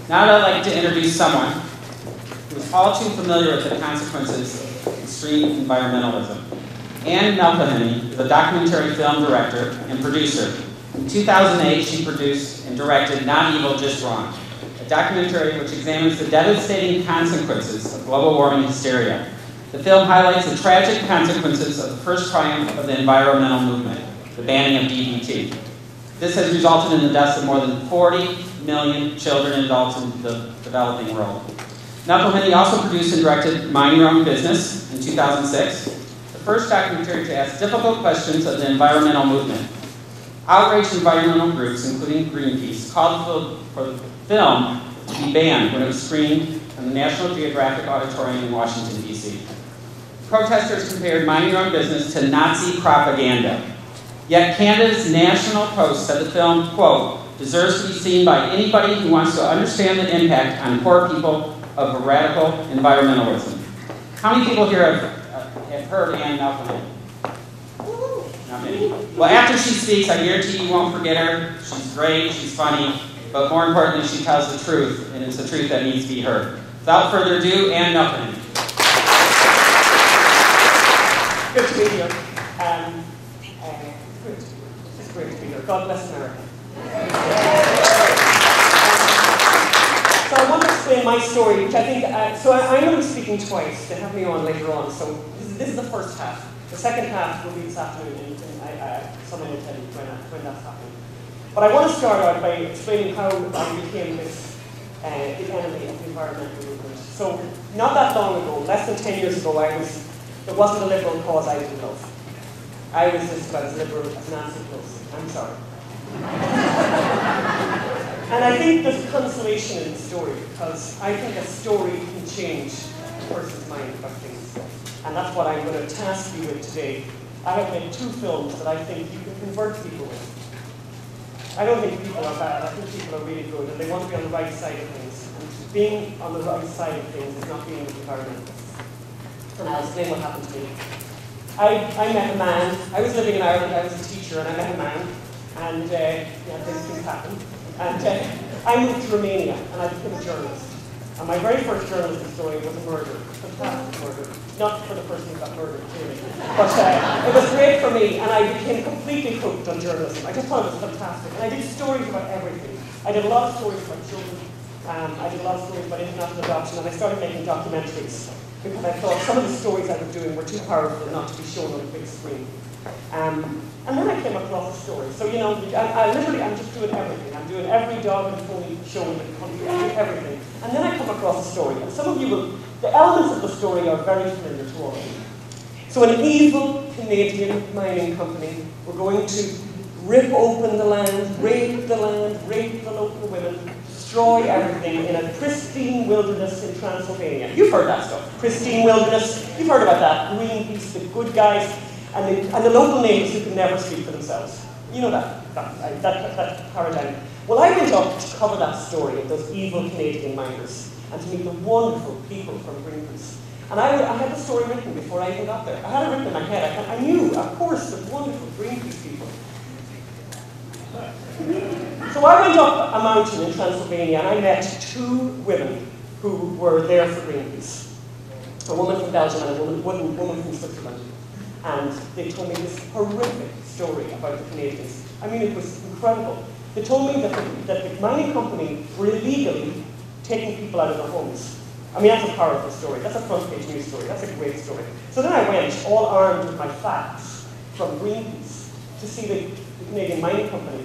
Now I'd like to introduce someone who is all too familiar with the consequences of extreme environmentalism. McElhinney is a documentary film director and producer. In 2008, she produced and directed Not Evil, Just Wrong, a documentary which examines the devastating consequences of global warming hysteria. The film highlights the tragic consequences of the first triumph of the environmental movement, the banning of DDT. This has resulted in the deaths of more than 40 million children and adults in the developing world. McElhinney also produced and directed Mind Your Own Business in 2006, the first documentary to ask difficult questions of the environmental movement. Outraged environmental groups, including Greenpeace, called for the film to be banned when it was screened in the National Geographic Auditorium in Washington, D.C. Protesters compared Mind Your Own Business to Nazi propaganda. Yet Canada's National Post said the film, quote, deserves to be seen by anybody who wants to understand the impact on poor people of radical environmentalism. How many people here have heard McElhinney? Not many. Well, after she speaks, I guarantee you won't forget her. She's great, she's funny, but more importantly, she tells the truth, and it's the truth that needs to be heard. Without further ado, McElhinney. Good to be here. It's great to be here. God bless America. So I want to explain my story, which I think, so I'm going to be speaking twice. They have me on later on, so this is the first half. The second half will be this afternoon, and someone will tell you when that's happening. But I want to start out by explaining how I became this, the enemy of the environmental movement. So not that long ago, less than 10 years ago, there wasn't a liberal cause I didn't love. I was just about as liberal as Nancy Pelosi. I'm sorry. And I think there's consolation in the story, because I think a story can change a person's mind about things. And that's what I'm going to task you with today. I have made 2 films that I think you can convert people with. I don't think people are bad. I think people are really good, and they want to be on the right side of things. And being on the right side of things is not being environmental. And I'll explain what happened to me. I met a man. I was living in Ireland. I was a teacher, and I met a man. And these things happen. And I moved to Romania, and I became a journalist. And my very first journalism story was a murder, a fantastic murder. Not for the person who got murdered, clearly. But it was great for me, and I became completely hooked on journalism. I just thought it was fantastic. And I did stories about everything. I did a lot of stories about children. I did a lot of stories about international adoption, and I started making documentaries, because I thought some of the stories I was doing were too powerful not to be shown on the big screen. And then I came across a story. So, you know, I'm just doing everything. I'm doing every dog and pony show in the country. I do everything. And then I come across a story. And some of you will, the elements of the story are very familiar to all of you. So an evil Canadian mining company were going to rip open the land, rape the local women, destroy everything in a pristine wilderness in Transylvania. You've heard that stuff. Pristine wilderness. You've heard about that. Greenpeace, the good guys, and the local natives who can never speak for themselves. You know that paradigm. Well, I went up to cover that story of those evil Canadian miners and to meet the wonderful people from Greenpeace. And I had the story written before I even got there. I had it written in my head. I knew, of course, the wonderful Greenpeace people. So I went up a mountain in Transylvania, and I met 2 women who were there for Greenpeace. A woman from Belgium and a woman from Switzerland. And they told me this horrific story about the Canadians. I mean, it was incredible. They told me that the mining company were illegally taking people out of their homes. I mean, that's a powerful story. That's a front page news story. That's a great story. So then I went, all armed with my facts from Greenpeace, to see the Canadian mining company.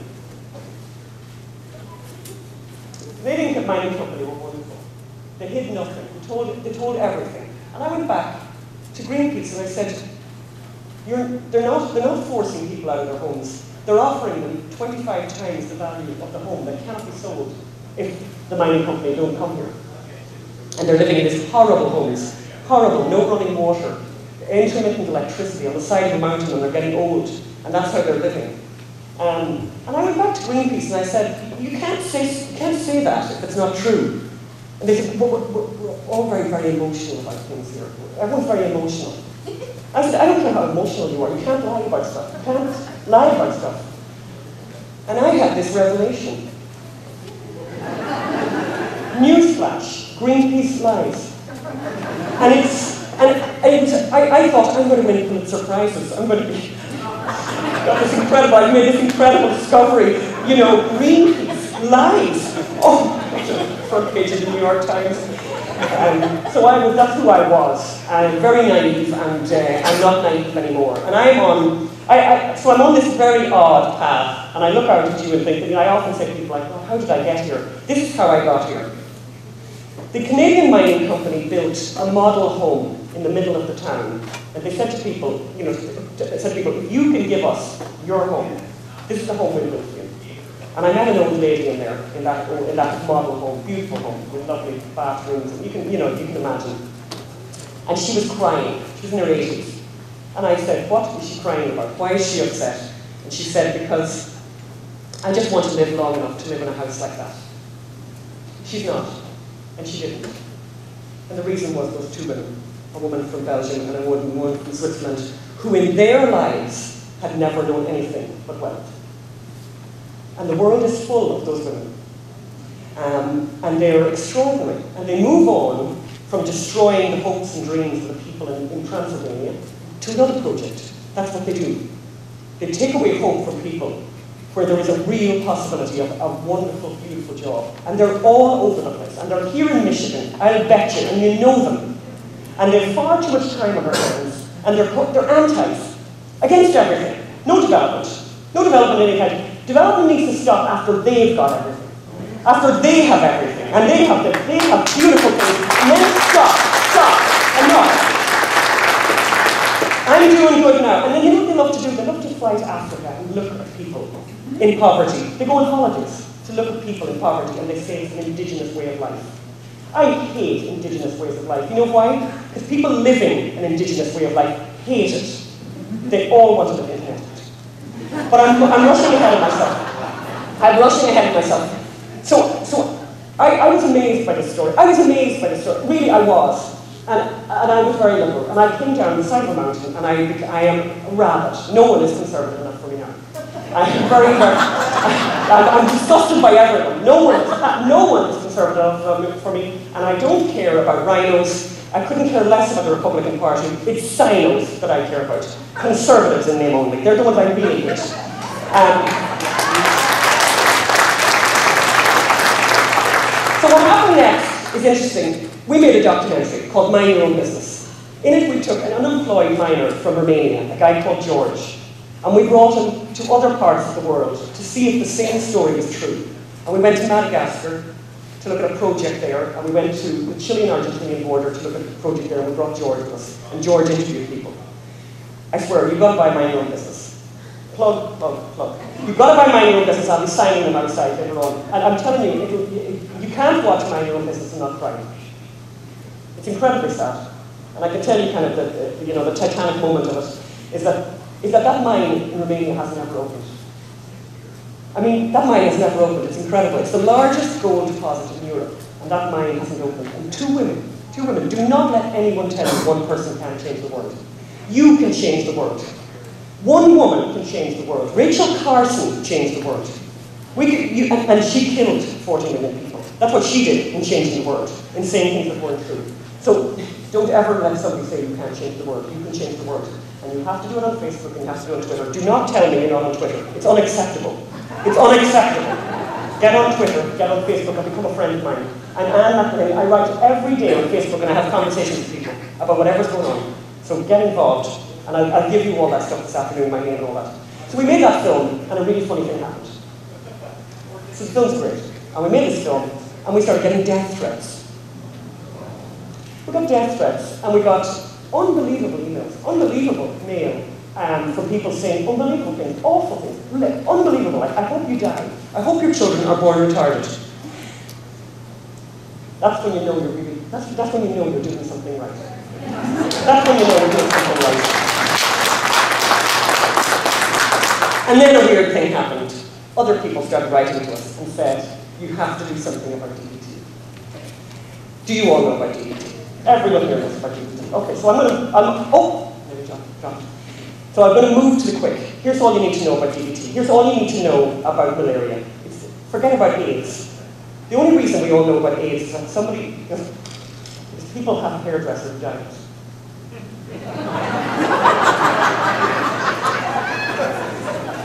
The Canadian mining company were wonderful. They hid nothing. They told everything. And I went back to Greenpeace and I said, they're not forcing people out of their homes. They're offering them 25 times the value of the home that cannot be sold if the mining company don't come here. And they're living in these horrible homes, horrible, no running water, intermittent electricity on the side of the mountain, and they're getting old, and that's how they're living. And I went back to Greenpeace and I said, you can't say that if it's not true. And they said, we're all very, very emotional about things here. Everyone's very emotional. I said, I don't care how emotional you are. You can't lie about stuff. You can't lie about stuff. And I had this revelation. newsflash, Greenpeace lies. And I thought, I'm going to win Pulitzer Prizes. I'm going to be, got this incredible, I've made this incredible discovery. You know, Greenpeace lies. Oh, front page of the New York Times. So that's who I was. Very naive, and I'm not naive anymore. And so I'm on this very odd path, and I look out at you and think, I often say to people like, well, how did I get here? This is how I got here. The Canadian Mining Company built a model home in the middle of the town, and they said to people, if you can give us your home, this is the home we'll build for you. And I met an old lady in there, in that model home, beautiful home, with lovely bathrooms, and you can imagine. And she was crying. She was in her 80s. And I said, what is she crying about? Why is she upset? And she said, because I just want to live long enough to live in a house like that. She's not. And she didn't. And the reason was those two women, a woman from Belgium and a woman from Switzerland, who in their lives had never known anything but wealth. And the world is full of those women. And they're extraordinary. And they move on from destroying the hopes and dreams of the people in Transylvania to another project. That's what they do. They take away hope from people where there is a real possibility of a wonderful, beautiful job. And they're all over the place. And they're here in Michigan, I'll bet you, and you know them. And they have far too much time on their hands. And they're antis, against everything. No development. No development in any kind. Development needs to stop after they've got everything. After they have everything. And they have beautiful things. And then stop, enough. I'm doing good now. And then you know what they love to do? They love to fly to Africa and look at people in poverty. They go on holidays to look at people in poverty, and they say it's an indigenous way of life. I hate indigenous ways of life. You know why? Because people living an indigenous way of life hate it. They all want to live in it. But I'm rushing ahead of myself. So I was amazed by this story. Really, I was. And I was very liberal. And I came down the side of a mountain, and I am a rabbit. No one is conservative enough for me now. I'm I'm disgusted by everyone. No one is conservative for me. And I don't care about rhinos. I couldn't care less about the Republican Party. It's sinos that I care about. Conservatives in name only. They're the ones I really hate. So what happened next is interesting. We made a documentary called Mind Your Own Business. In it, we took an unemployed miner from Romania, a guy called George, and we brought him to other parts of the world to see if the same story was true. And we went to Madagascar to look at a project there, and we went to the Chilean Argentinian border to look at a project there, and we brought George with us. And George interviewed people. I swear, you've got to buy Mind Your Own Business. Plug. You've got to buy Mind Your Own Business. I'll be signing them outside later on. And I'm telling you, you can't watch Mind Your Own Business and not cry. It's incredibly sad. And I can tell you kind of the Titanic moment of it is that mine in Romania has never opened. I mean, that mine has never opened. It's incredible. It's the largest gold deposit in Europe, and that mine hasn't opened. And two women, do not let anyone tell you one person can't change the world. You can change the world. One woman can change the world. Rachel Carson changed the world. And she killed 40 million people. That's what she did in changing the world, in saying things that weren't true. So don't ever let somebody say you can't change the world. You can change the world. And you have to do it on Facebook, and you have to do it on Twitter. Do not tell me you're not on Twitter. It's unacceptable. It's unacceptable. Get on Twitter, get on Facebook, and become a friend of mine. I'm Anne McElhinney. I write every day on Facebook, and I have conversations with people about whatever's going on. So get involved, and I'll give you all that stuff this afternoon, my name and all that. So we made that film, and a really funny thing happened. So the film's great. And we made this film, and we started getting death threats. We got death threats, and we got unbelievable emails, unbelievable mail from people saying unbelievable things, awful things, unbelievable, like, I hope you die. I hope your children are born retarded. That's when you know you're really, that's when you know you're doing something right. That's when you know you're doing something right. And then a weird thing happened. Other people started writing to us and said, you have to do something about DBT. Do you all know about DBT? Everyone here knows about DBT. Okay, so So I'm going to move to the quick. Here's all you need to know about DBT. Here's all you need to know about malaria. Forget about AIDS. The only reason we all know about AIDS is that people have hairdressers died.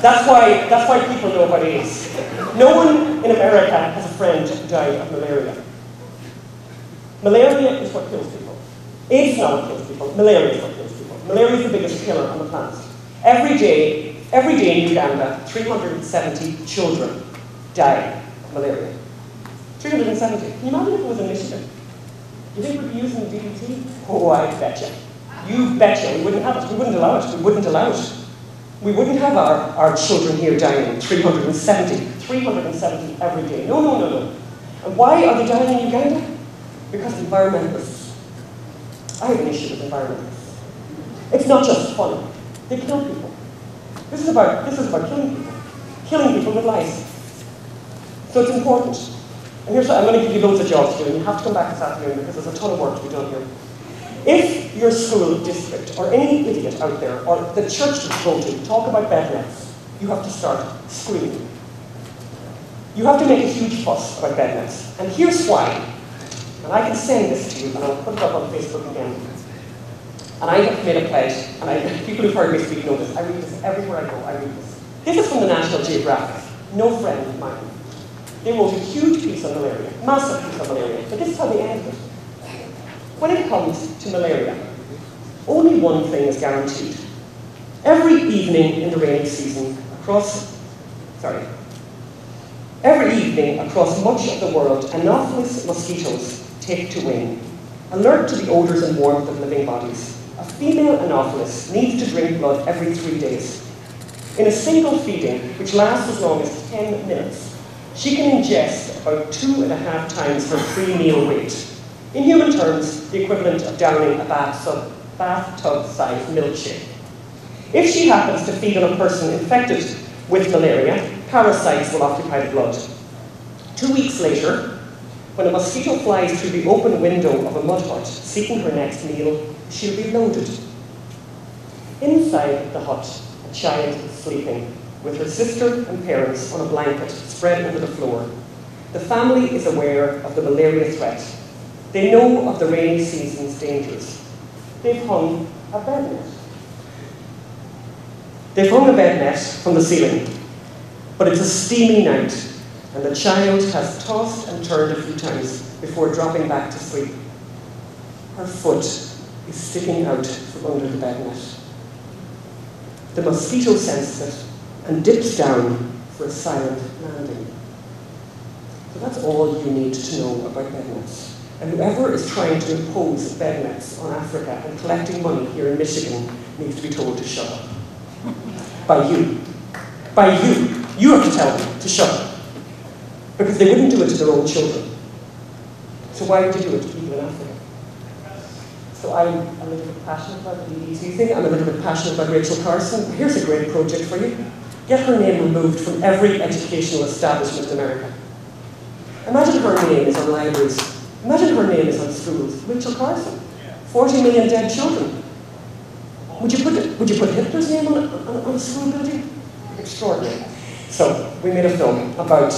That's why people know about AIDS. No one in America has a friend who died of malaria. Malaria is what kills people. AIDS is not what kills people. Malaria is what kills people. Malaria is the biggest killer on the planet. Every day in Uganda, 370 children die of malaria. 370. Can you imagine if it was in Michigan? Do you think we'd be using DDT? Oh, I betcha. You betcha. We wouldn't have it. We wouldn't allow it. We wouldn't allow it. We wouldn't have our children here dying. 370. 370 every day. No. And why are they dying in Uganda? Because of environmentalists. I have an issue with environmentalists. It's not just fun. They kill people. This is about killing people. Killing people with lies. So it's important. And here's what I'm going to give you loads of jobs to do, and you have to come back this afternoon because there's a ton of work to be done here. If your school district, or any idiot out there, or the church that you go to, talk about bed nets, you have to start screaming. You have to make a huge fuss about bed nets. And here's why. And I can send this to you, and I'll put it up on Facebook again. And I have made a pledge, and people who've heard me speak know this. I read this everywhere I go, I read this. This is from the National Geographic. No friend of mine. They wrote a huge piece on malaria, massive piece on malaria, but this is how they ended it. When it comes to malaria, only one thing is guaranteed. Every evening in the rainy season across much of the world, anopheles mosquitoes take to wing. Alert to the odours and warmth of living bodies, a female anopheles needs to drink blood every 3 days. In a single feeding, which lasts as long as 10 minutes, she can ingest about 2.5 times her 3-meal weight. In human terms, the equivalent of downing a bathtub-sized milkshake. If she happens to feed on a person infected with malaria, parasites will occupy the blood. 2 weeks later, when a mosquito flies through the open window of a mud hut seeking her next meal, she'll be loaded. Inside the hut, a child is sleeping, with her sister and parents on a blanket spread over the floor. The family is aware of the malaria threat. They know of the rainy season's dangers. They've hung a bed net. They've hung a bed net from the ceiling, but it's a steamy night, and the child has tossed and turned a few times before dropping back to sleep. Her foot is sticking out from under the bed net. The mosquito senses it and dips down for a silent landing. So that's all you need to know about bed nets. And whoever is trying to impose bed nets on Africa and collecting money here in Michigan needs to be told to shut up. By you. By you. You have to tell them to shut up. Because they wouldn't do it to their own children. So why would you do it to people in Africa? So I'm a little bit passionate about the DDT thing. I'm a little bit passionate about Rachel Carson. Here's a great project for you. Get her name removed from every educational establishment in America. Imagine her name is on libraries. Imagine her name is on schools. Rachel Carson. 40 million dead children. Would you put Hitler's name on a school building? Extraordinary. So we made a film about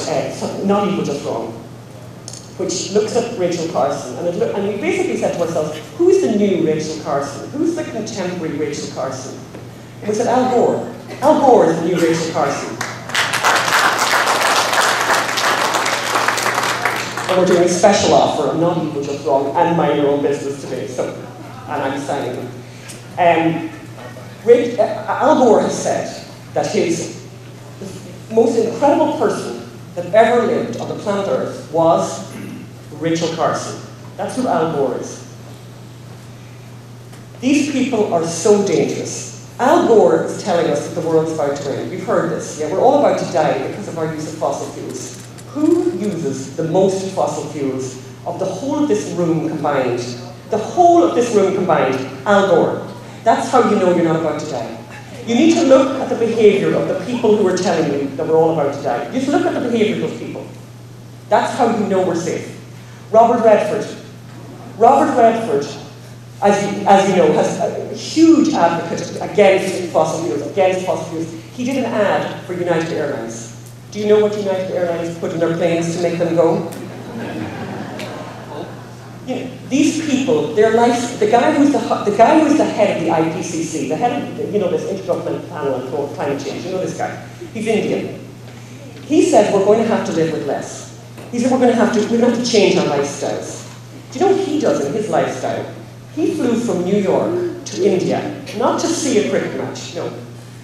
Not Evil, Just Wrong, which looks at Rachel Carson. And we basically said to ourselves, who's the new Rachel Carson? Who's the contemporary Rachel Carson? And we said Al Gore. Al Gore is the new Rachel Carson. And we're doing a special offer of Not Evil, Just Wrong and Mind Your Own Business today. And I'm signing them. Al Gore has said that his most incredible person that ever lived on the planet Earth was Rachel Carson. That's who Al Gore is. These people are so dangerous. Al Gore is telling us that the world's about to end. You've heard this. Yeah, we're all about to die because of our use of fossil fuels. Who uses the most fossil fuels of the whole of this room combined? The whole of this room combined, Al Gore. That's how you know you're not about to die. You need to look at the behavior of the people who are telling you that we're all about to die. Just look at the behavior of those people. That's how you know we're safe. Robert Redford, as you know, has a huge advocate against fossil fuels. He did an ad for United Airlines. Do you know what United Airlines put in their planes to make them go? You know, these people, their life, the guy who's the head of the IPCC, the head of, this Intergovernmental Panel on Climate Change, you know this guy, he's Indian. He said we're going to have to live with less. He said we're going to have to change our lifestyles. Do you know what he does in his lifestyle? He flew from New York to India, not to see a cricket match, no,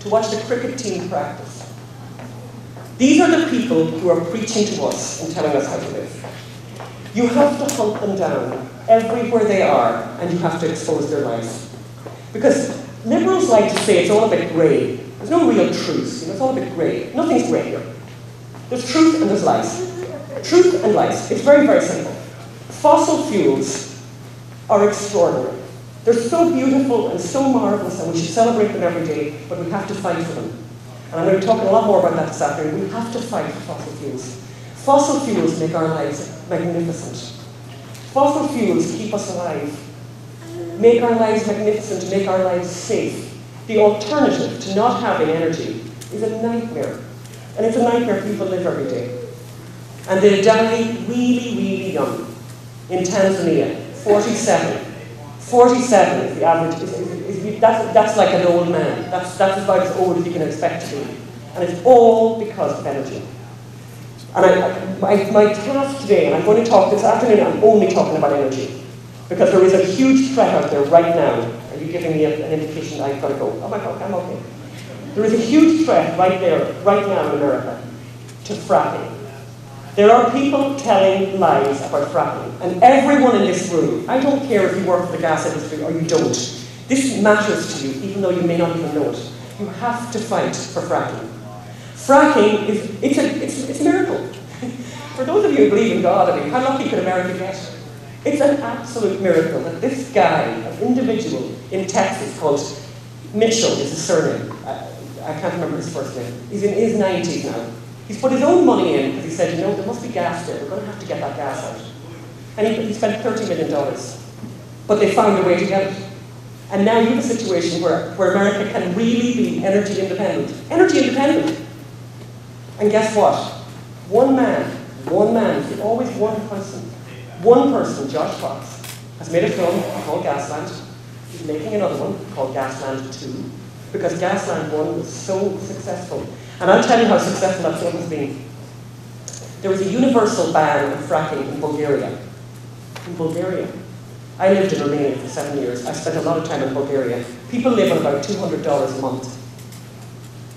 to watch the cricket team practice. These are the people who are preaching to us and telling us how to live. You have to hunt them down everywhere they are, and you have to expose their lives. Because liberals like to say it's all a bit grey. There's no real truth. It's all a bit grey. Nothing's grey here. There's truth and there's lies. Truth and lies. It's very, very simple. Fossil fuels are extraordinary. They're so beautiful and so marvelous, and we should celebrate them every day, but we have to fight for them. And I'm going to be talking a lot more about that this afternoon. We have to fight for fossil fuels. Fossil fuels make our lives magnificent. Fossil fuels keep us alive, make our lives magnificent, make our lives safe. The alternative to not having energy is a nightmare. And it's a nightmare people live every day. And they die really, really young. In Tanzania, 47. 47 is the average, that's like an old man. That's about as old as you can expect to be. And it's all because of energy. And my task today, and I'm going to talk this afternoon, I'm only talking about energy. Because there is a huge threat out there right now. Are you giving me an indication that I've got to go? Oh my God, I'm okay. There is a huge threat right there, right now in America, to fracking. There are people telling lies about fracking. And everyone in this room, I don't care if you work for the gas industry or you don't, this matters to you, even though you may not even know it. You have to fight for fracking. Fracking it's a miracle. For those of you who believe in God, I mean, how lucky could America get? It's an absolute miracle that this guy, an individual in Texas called Mitchell is his surname. I can't remember his first name. He's in his 90s now. He's put his own money in because he said, there must be gas there. We're going to have to get that gas out. And he spent $30 million. But they found a way to get it. And now you have a situation where America can really be energy independent. Energy independent. And guess what? One man, always one person, Josh Fox, has made a film called Gasland. He's making another one called Gasland 2, because Gasland 1 was so successful. And I'll tell you how successful that film has been. There was a universal ban on fracking in Bulgaria. In Bulgaria. I lived in Romania for 7 years. I spent a lot of time in Bulgaria. People live on about $200 a month.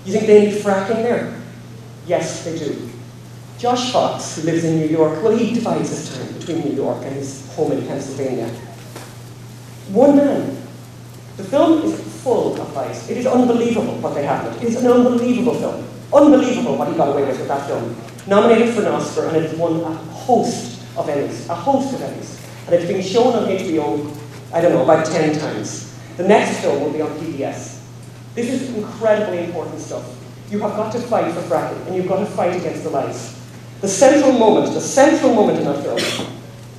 You think they need fracking there? Yes, they do. Josh Fox, who lives in New York, well, he divides his time between New York and his home in Pennsylvania. One man. The film is full of lies. It is unbelievable what they have in it. It is an unbelievable film. Unbelievable what he got away with that film. Nominated for an Oscar, and it's won a host of Emmys. A host of Emmys. And it's been shown on HBO, I don't know, about 10 times. The next film will be on PBS. This is incredibly important stuff. You have got to fight for fracking, and you've got to fight against the lies. The central moment in that film,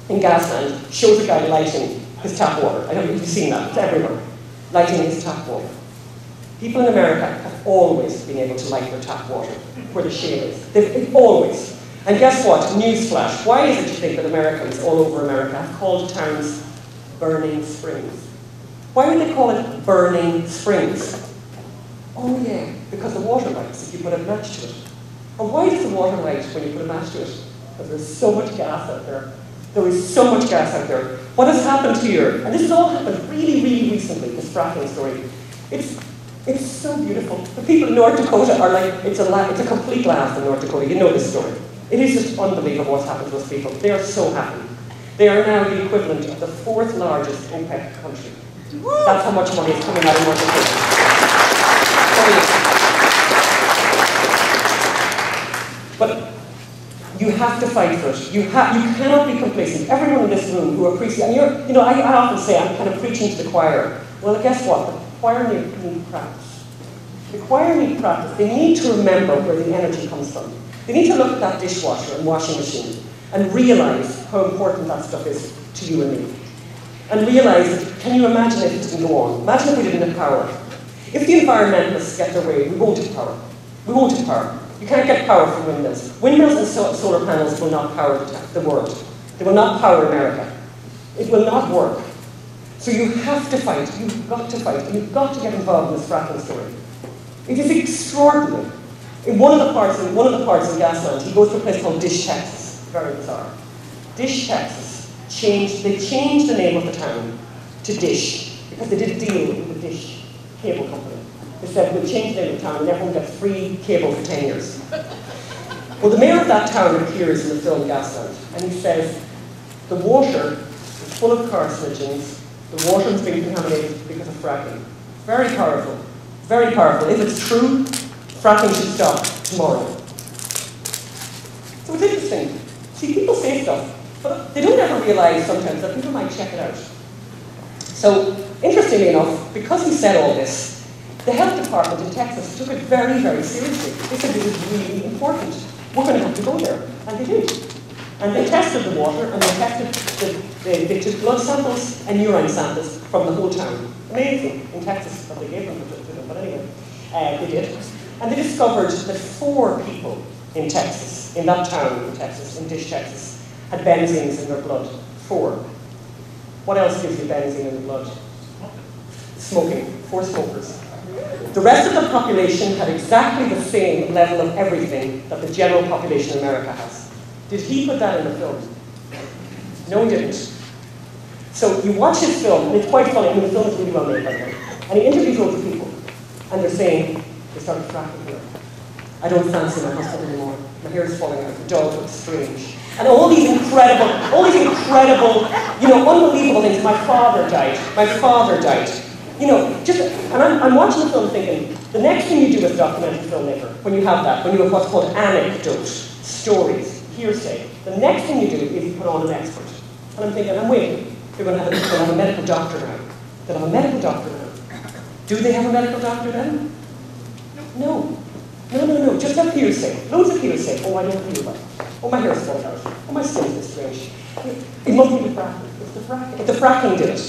in Gasland, shows a guy lighting his tap water. I don't know if you've seen that, it's everywhere. Lighting his tap water. People in America have always been able to light their tap water where the shale is. They've always. And guess what? Newsflash. Why is it you think that Americans all over America have called towns burning springs? Why would they call it burning springs? Oh yeah, because the water lights if you put a match to it. And why does the water light when you put a match to it? Because there's so much gas out there. There is so much gas out there. What has happened here, and this has all happened really, really recently, this fracking story, it's so beautiful. The people in North Dakota are like, it's a complete laugh in North Dakota. You know this story. It is just unbelievable what's happened to those people. They are so happy. They are now the equivalent of the 4th largest OPEC country. That's how much money is coming out of North Dakota. But you have to fight for it. You cannot be complacent. Everyone in this room who appreciates, and I often say I'm kind of preaching to the choir. Well, guess what? The choir need practice. The choir need practice. They need to remember where the energy comes from. They need to look at that dishwasher and washing machine and realize how important that stuff is to you and me. And realize that, can you imagine if it didn't go on? Imagine if we didn't have power. If the environmentalists get their way, we won't have power. We won't have power. You can't get power from windmills. Windmills and solar panels will not power the world. They will not power America. It will not work. So you have to fight, you've got to fight, and you've got to get involved in this fracking story. It is extraordinary. In one of the parts in Gasland, he goes to a place called Dish, Texas. Very bizarre. Dish, Texas, they changed the name of the town to Dish because they did a deal with the Dish cable company. They said, we'll change the name of the town and everyone gets free cable for 10 years. Well, the mayor of that town appears in the film Gasland, and he says, the water is full of carcinogens. The water has been contaminated because of fracking. Very powerful. Very powerful. If it's true, fracking should stop tomorrow. So it's interesting. See, people say stuff, but they don't ever realize sometimes that people might check it out. So, interestingly enough, because he said all this, the health department in Texas took it very, very seriously. They said this is really important. We're going to have to go there. And they did. And they tested the water, and they took blood samples and urine samples from the whole town. Amazing in Texas that they gave them to them, but anyway, they did. And they discovered that 4 people in Texas, in that town in Texas, in Dish, Texas, had benzenes in their blood. 4. What else gives you benzene in the blood? Smoking. 4 smokers. The rest of the population had exactly the same level of everything that the general population in America has. Did he put that in the film? No, he didn't. So you watch his film, and it's quite funny. I mean, the film is really well made, by the way. And he interviews loads of people, and they're saying, they started fracking here. I don't fancy my husband anymore. My hair is falling out. The dog looks strange. And all these incredible, unbelievable things. My father died. My father died. And I'm watching the film thinking, the next thing you do as a documentary filmmaker, when you have that, when you have what's called anecdote, stories, hearsay, the next thing you do is you put on an expert. And I'm thinking, I'm waiting. They're going to have a medical doctor now. They'll have a medical doctor now. Do they have a medical doctor then? No. No. Just have hearsay. Loads of hearsay. Oh, I don't feel well. Oh, my hair's falling out. Oh, my skin is strange. It must be the fracking. It's the fracking. The fracking did it.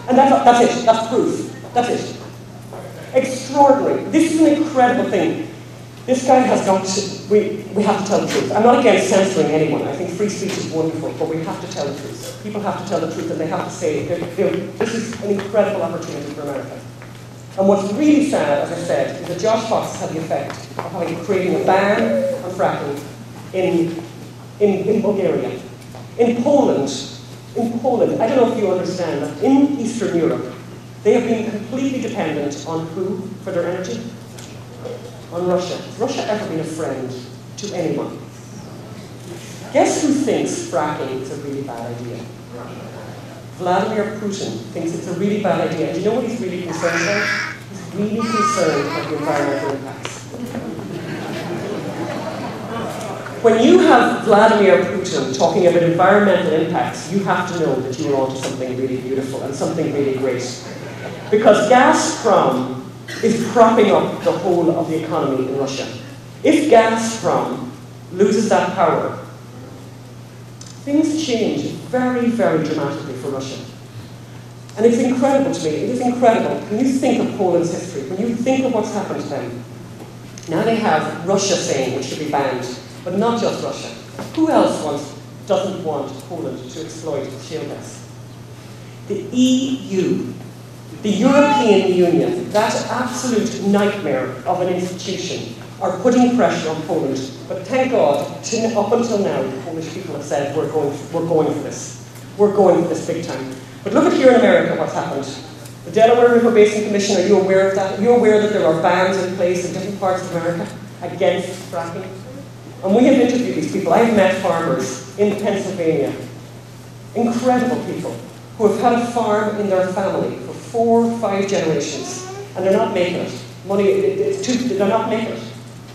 And that's it. That's proof. That's it. Extraordinary. This is an incredible thing. This guy has got to, we have to tell the truth. I'm not against censoring anyone. I think free speech is wonderful, but we have to tell the truth. People have to tell the truth, and they have to say, this is an incredible opportunity for America. And what's really sad, as I said, is that Josh Fox has had the effect of creating a ban on fracking in Bulgaria. In Poland, I don't know if you understand that in Eastern Europe, they have been completely dependent on who for their energy? On Russia. Has Russia ever been a friend to anyone? Guess who thinks fracking is a really bad idea? Vladimir Putin thinks it's a really bad idea. And do you know what he's really concerned about? He's really concerned about the environmental impacts. When you have Vladimir Putin talking about environmental impacts, you have to know that you are onto something really beautiful and something really great. Because Gazprom is propping up the whole of the economy in Russia. If Gazprom loses that power, things change very, very dramatically for Russia. And it's incredible to me. It is incredible. When you think of Poland's history, when you think of what's happened to them, now they have Russia saying it should be banned, but not just Russia. Who else doesn't want Poland to exploit shale gas? The EU. The European Union, that absolute nightmare of an institution, are putting pressure on Poland. But thank God, up until now, the Polish people have said, we're going for this. We're going for this big time. But look at here in America what's happened. The Delaware River Basin Commission, are you aware of that? Are you aware that there are bans in place in different parts of America against fracking? And we have interviewed these people. I have met farmers in Pennsylvania, incredible people, who have had a farm in their family for 4 or 5 generations, and they're not making it. They're not making it.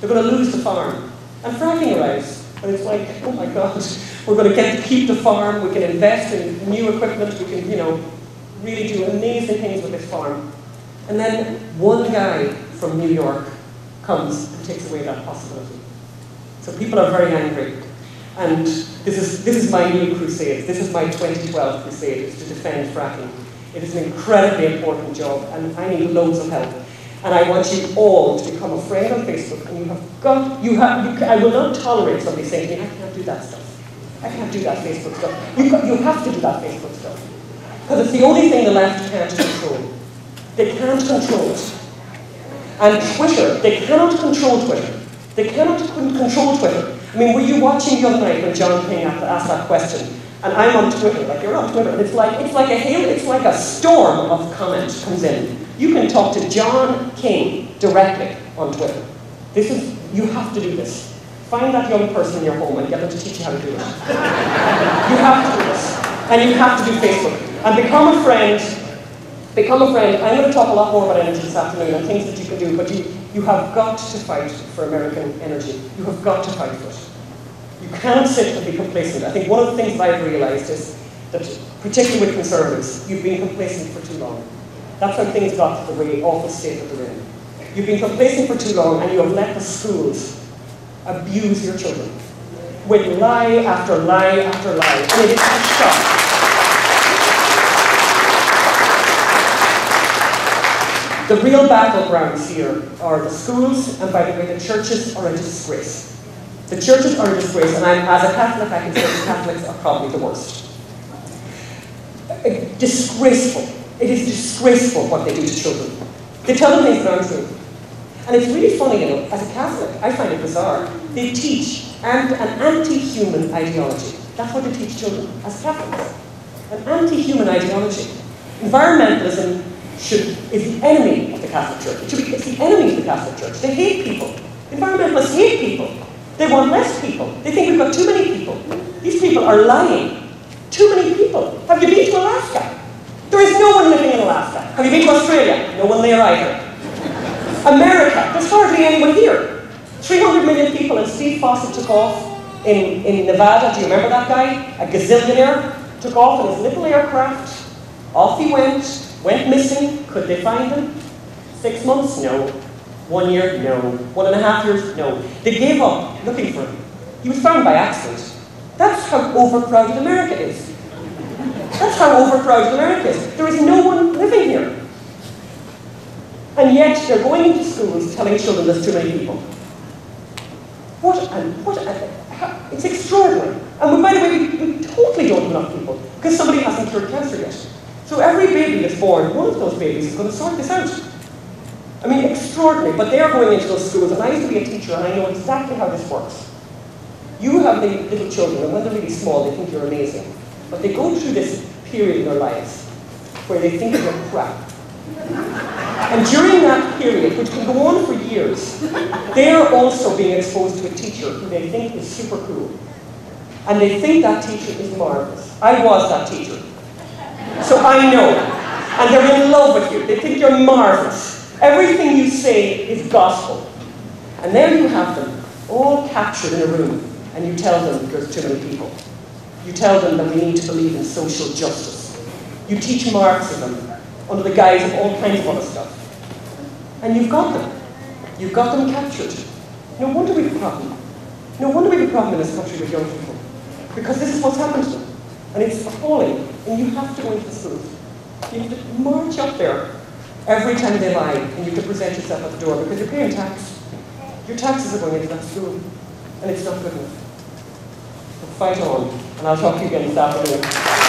They're going to lose the farm. And fracking arrives, and it's like, oh my God, we're going to get to keep the farm, we can invest in new equipment, we can, really do amazing things with this farm. And then one guy from New York comes and takes away that possibility. So people are very angry. And this is my new crusade. This is my 2012 crusade, is to defend fracking. It is an incredibly important job, and I need loads of help. And I want you all to become a friend on Facebook, and I will not tolerate somebody saying to me, I can't do that stuff. I can't do that Facebook stuff. You have to do that Facebook stuff. Because it's the only thing the left can't control. They can't control it. And Twitter, they cannot control Twitter. They cannot control Twitter. I mean, were you watching the other night when John King asked that question? And I'm on Twitter, like you're on Twitter, and it's like a storm of comment comes in. You can talk to John King directly on Twitter. You have to do this. Find that young person in your home and get them to teach you how to do it. You have to do this. And you have to do Facebook. And become a friend. Become a friend. I'm going to talk a lot more about energy this afternoon and things that you can do, but you have got to fight for American energy. You have got to fight for it. You can't sit and be complacent. I think one of the things that I've realised is that, particularly with Conservatives, you've been complacent for too long. That's how things got to the really awful state that they're in. You've been complacent for too long, and you have let the schools abuse your children with lie after lie after lie. And it is a shock. The real battlegrounds here are the schools, and by the way, the churches are a disgrace. The churches are a disgrace, and as a Catholic, I can say the Catholics are probably the worst. Disgraceful. It is disgraceful what they do to children. They tell them things that aren't true. And it's really funny, you know, as a Catholic, I find it bizarre. They teach an anti-human ideology. That's what they teach children as Catholics. An anti-human ideology. Environmentalism is the enemy of the Catholic Church. It's the enemy of the Catholic Church. They hate people. Environmentalists hate people. They want less people. They think we've got too many people. These people are lying. Too many people. Have you been to Alaska? There is no one living in Alaska. Have you been to Australia? No one there either. America, there's hardly anyone here. 300 million people, and Steve Fossett took off in Nevada. Do you remember that guy? A gazillionaire. Took off in his little aircraft. Off he went missing. Could they find him? 6 months? No. 1 year? No. 1.5 years? No. They gave up looking for him. He was found by accident. That's how overcrowded America is. That's how overcrowded America is. There is no one living here. And yet they're going into schools telling children there's too many people. It's extraordinary. And by the way, we totally don't have enough people because somebody hasn't cured cancer yet. So every baby that's born, one of those babies is going to sort this out. I mean, extraordinary. But they are going into those schools, and I used to be a teacher, and I know exactly how this works. You have the little children, and when they're really small, they think you're amazing. But they go through this period in their lives where they think you're crap. And during that period, which can go on for years, they are also being exposed to a teacher who they think is super cool. And they think that teacher is marvelous. I was that teacher. So I know. And they're in love with you. They think you're marvelous. Everything you say is gospel. And there you have them, all captured in a room, and you tell them there's too many people. You tell them that we need to believe in social justice. You teach Marxism under the guise of all kinds of other stuff. And you've got them. You've got them captured. No wonder we have a problem. No wonder we have a problem in this country with young people. Because this is what's happened to them. And it's appalling. And you have to go into the schools. You have to march up there every time they lie, and you have to present yourself at the door because you're paying tax. Your taxes are going into that school. And it's not good enough. So fight on. And I'll talk to you again this afternoon.